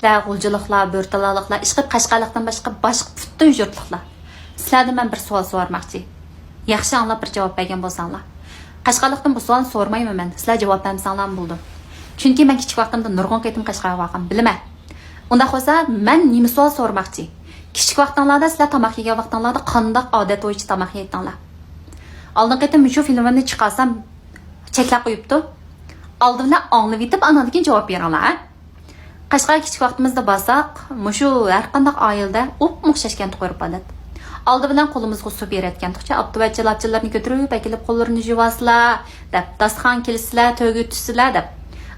G'uljiliklar, bo'rtalaliklar, ishqib Qashqarlikdan boshqa butun yurtliklar. Sizlardan men bir savol so'ramoqchi. Yaxshi anglab bir javob bergan bo'lsanglar. Qashqarlikdan bu savolni so'ramayman men. Sizlar javob bermasanglar bo'ldi. Chunki men kichik vaqtimda nurg'un qaytim Qashqarga borgan, bilaman. Unda bo'lsa, men nima savol so'ramoqchi? Kichik vaqtinglarda sizlar tomoq yegan vaqtinglarda qanday odat bo'yicha tomoq yedinglar? Oldin qaytim shu filmni chiqarsam cheklab qo'yibdi. Oldin bilan anglab yetib, andan javob beringlar. Qashqarga kichik vaqtimizda borsak, mushu har qanday oilada o'xshashgan qo'yib qo'yadi. Oldi bilan qo'limizga suv berayotgancha abtuvachchalarni ko'tarib, akilib qo'llarini yuvasizlar, deb dasturxon kelisizlar, to'yga o'tisizlar deb.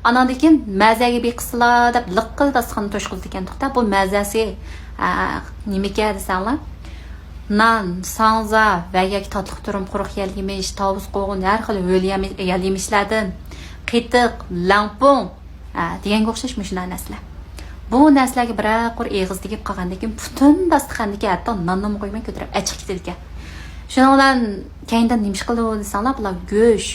Andan keyin mazaga beqisizlar deb liqqil dasturxonni to'shqizdigan bu mazasi nimaga desanglar? Nan, sanza va yoki tatliq turum, quruq yemish, tovus qo'g'in, har xil ho'l yemishlardan qitiq, lampong deganga o'xshash mushlar narsalar. Bu narsalarga biraqur eg'iz tegib qolgandan keyin butun dasturxondagi hatto nonni qo'ymay ko'tarib achiq ketadi ekan. Shuning bilan keyindan nima ish qildi desanglar, bular go'sht,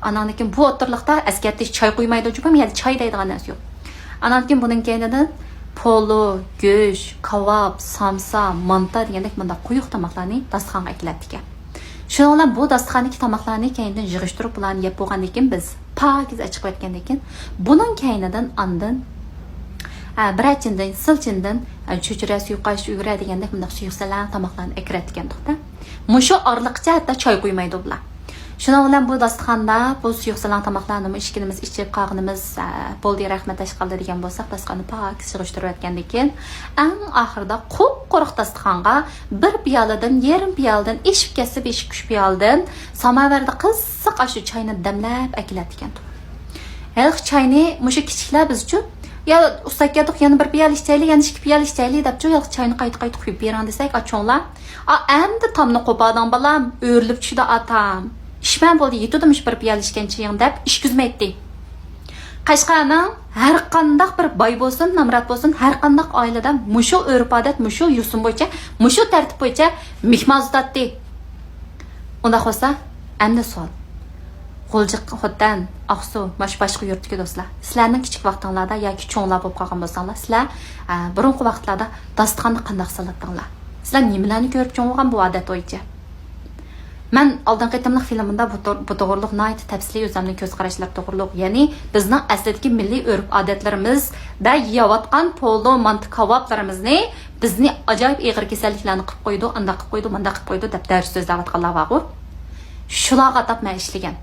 andan keyin bu o'tirliqda askarda choy qo'ymaydi, chunki men choy deydigan narsa yo'q. Andan keyin bundan keyindan polo, go'sht, kebab, samsa, manta degandek bunda quyuq tomoqlarni dasturxonga akiladi ekan. Shuning bilan bu dasturxondagi tomoqlarni keyindan yig'ishtirib bularni yeb bo'lgandan keyin biz pakiz achib o'tgandan keyin buning keyinidan andin birachindan, silchindan cho'chira suyuqash uyura degandek bunda suyuqsalar tomoqlarni akiradigan to'xta. Mushu orliqcha hatto choy qo'ymaydi bular. Shuning bilan bu dasturxonda bu suyuqsalan tomoqlarni ishkinimiz ichib qolganimiz bo'ldi rahmat tashqaldi degan bo'lsak, dasturxonni pakiz yig'ishtirib o'tgandan keyin eng oxirida quruq dasturxonga bir piyoladan, yarim piyoladan, eshib kesib kuch piyoladan samovarda qiziq shu choyni damlab akiladi ekan. Hal choyni mushu kichiklar biz uchun ya ustakadoq yana bir piyola ichaylik, yana 2 piyola ichaylik deb yo'q choyni qayta quyib berang desak, achonlar, endi tomni qo'padan balam, o'rilib tushdi atam. İşmen bo'ldi, yetudimish bir piyola ichganchiyin deb ish kuzmaydi. Qashqarning har qanday bir boy bo'lsin, namrat bo'lsin, har qanday oilada mushu urf-odat, mushu yo'sin bo'yicha, mushu tartib bo'yicha mehmon uzatdi. Unda xo'sa, endi savol. G'uljiq xotdan, Aqsu, boshqa yurtdagi do'stlar. Sizlarning kichik vaqtinglarda yoki cho'nglar bo'lib qolgan bo'lsanglar, sizlar burungi vaqtlarda dasturxonni qanday hisoblatdinglar? Sizlar nimalarni ko'rib cho'ng bo'lgan bu odat bo'yicha? Men oldin qaytimliq filmida bu to'g'riliq nihoyat tafsiliy o'zimning ko'z qarashlar to'g'riliq, ya'ni bizning asldagi milliy urf-odatlarimizda yeyotgan polo, manta, kebablarimizni bizni ajoyib ig'ir kasalliklarni qilib qo'ydi, unda qilib qo'ydi, bunda qilib qo'ydi deb dars so'zlayotganlar bor. Shularga atab men ishlagan.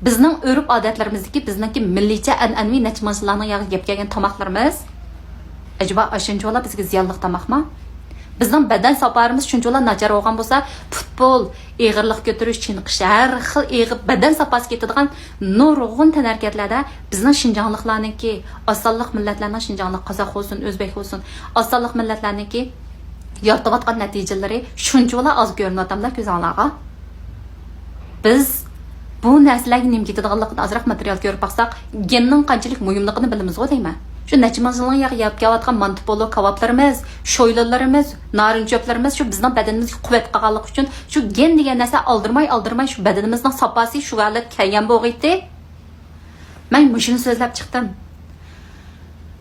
Bizning urf-odatlarimizdagi bizningki milliycha an'anaviy nachmanlarning yeb kelgan tomoqlarimiz ajaba ashuncholar bizga ziyonli tomoqmi? Bizning badan safarimiz shunchalar nachar bo'lgan bo'lsa, futbol, eg'irlik ko'tarish, chiniqish, har xil eg'ir badan safasi ketadigan nurg'un tanarkatlarda bizning shinjonliklarniki, osonlik millatlarning shinjonlik, qozoq bo'lsin, o'zbek bo'lsin, osonlik millatlarniki yoritayotgan natijalari shunchalar oz ko'rinatamlar ko'zinglarga. Biz bu narsalarga nim ketadiganlikni azroq material ko'rib baqsaq, genning qanchalik muhimligini bilamiz-ku deyman. Şu neçmanzılığın yap yavatgan mantipolo kebaplarımız, şoylalarımız, narin çöplerimiz şu bizden bedenimizga kuvvet qilganlik uchun şu gen degan narsa aldırmay şu bedenimizning sapasi şu halat kelgan bo'g'iydi. Men mushuni so'zlab chiqdim.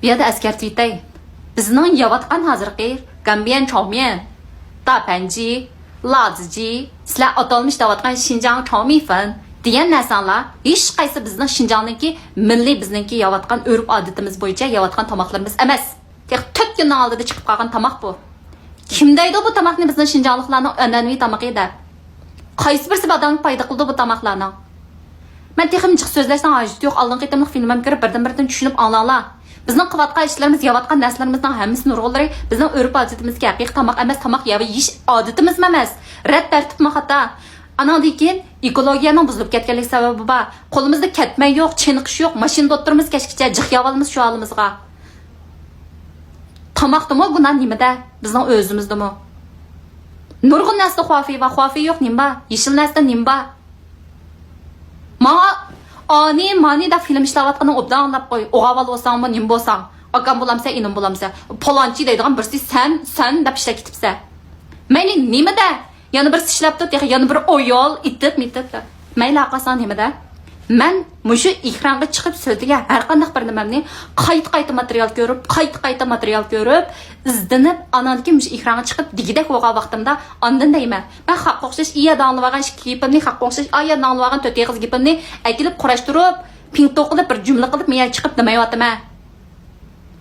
Bu yerda askartib aytay. Bizning yavatgan hozirgi Gambian chowmian, tapanji, lazji, sizlar atalmış yavatgan Xinjiang chowmifen degan narsalar hech qaysi bizning Xinjiangdagi milliy bizningki yavatgan urf-odatimiz bo'yicha yavatgan tomoqlarimiz emas. Tek 4 kundan oldida chiqib qolgan tomoq bu. Kim deydi bu tomoqni bizning Xinjiangliklarning an'anaviy tomoqi deb? Qaysi birisi odamga foyda qildi bu tomoqlarni? Men texnik chiq so'zlashdan hojat yo'q. Oldin qaytimliq filmim ko'rib birdan tushunib olinglar. Bizning qilayotgan ishlarimiz, yavatgan narslarimizning hammasi nurg'unlari bizning urf-odatimizga haqiqiy tomoq emas, tomoq yeyish odatimiz emas. Rad tartibmi xato. Andan keyin ekologiyaning buzilib ketganlik sababi bor. Qo'limizda ketmay yo'q, chiniqish yo'q, mashinada o'tirimiz kashkicha jiq yavolimiz shu holimizga. Tomoqdimi gunoh nimada? Bizning o'zimizdami? Nurg'un narsa xafi yo'q nima? Yeshil narsa nima? Mani da film ishlayotganing obdan anlab qo'y. O'g'aval bo'lsangmi, nim bo'lsang, akam bo'lamsa, inim bo'lamsa, palonchi deydigan birisi sen deb ishlab ketibsa. Mayli nimada? Yana bir ishlab turib, yana bir o'yol itib. Mayli aqasan nimada? man mushu ekranga chiqib so'zlagan har qanday bir nimamni qayta material ko'rib izlanib ananki mush ekranga chiqib digidek bo'lgan vaqtimda ondan deyman man haqqa o'xshash iya danglagan gapimni haqqa o'xshash aya danglagan to'rt eg'iz gapimni akilib qurashtirib ping-toq qilib bir jumla qilib men chiqib demayapman.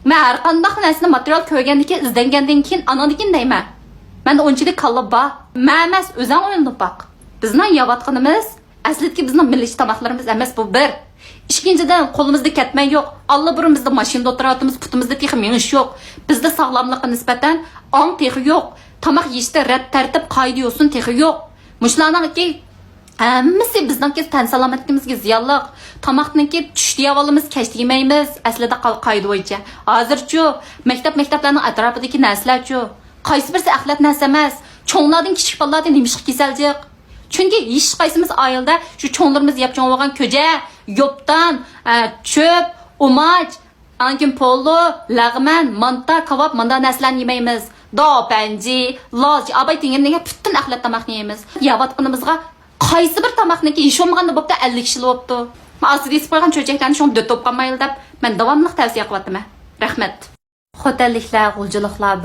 Men har qanday narsani material ko'rgandan keyin izlangandan keyin anandikin deyman. Menda unchalik kalla bor. Men emas, o'zing o'ylanib baq. Bizning yavatqanimiz aslidagi bizning milliy tomoqlarimiz emas bu bir. Ikkinchidan qo'limizda ketmay yo'q. Alla burun bizda mashinada o'tirayotimiz, putimizda texi menish yo'q. Bizda sog'lomlikqa nisbatan ong texi yo'q. Tomoq yeyishda rad tartib qoida yo'sin texi yo'q. Mushlarningki hammasi bizningki tan salomatligimizga ziyonliq. Tomoqniki tush deyavolimiz, kech yemaymiz. Aslida qoida bo'yicha. Hozirchu maktablarning atrofidagi narsalarchu qaysi birisi axlat narsa emas. Cho'nglardan kichik bolalardan nimishq kasaljiq. Chunki hech qaysimiz oilada shu cho'nglarimiz yapchon bo'lgan ko'ja, yopdan, cho'p, umach, ankin polo, lag'man, manta, kebab, manda narsalarni yemaymiz. Dopanji, loj, abay deganlarga butun axlat tomoqni yeymiz. Yavatqinimizga qaysi bir tomoqniki yeshilmaganda bo'pti 50 kishil bo'pti. Men asli desib qo'ygan cho'chaklarni shuni dotop qolmayli deb men davomli tavsiya qilyapman. Rahmat. Xo'jaliklar, g'uljiliklar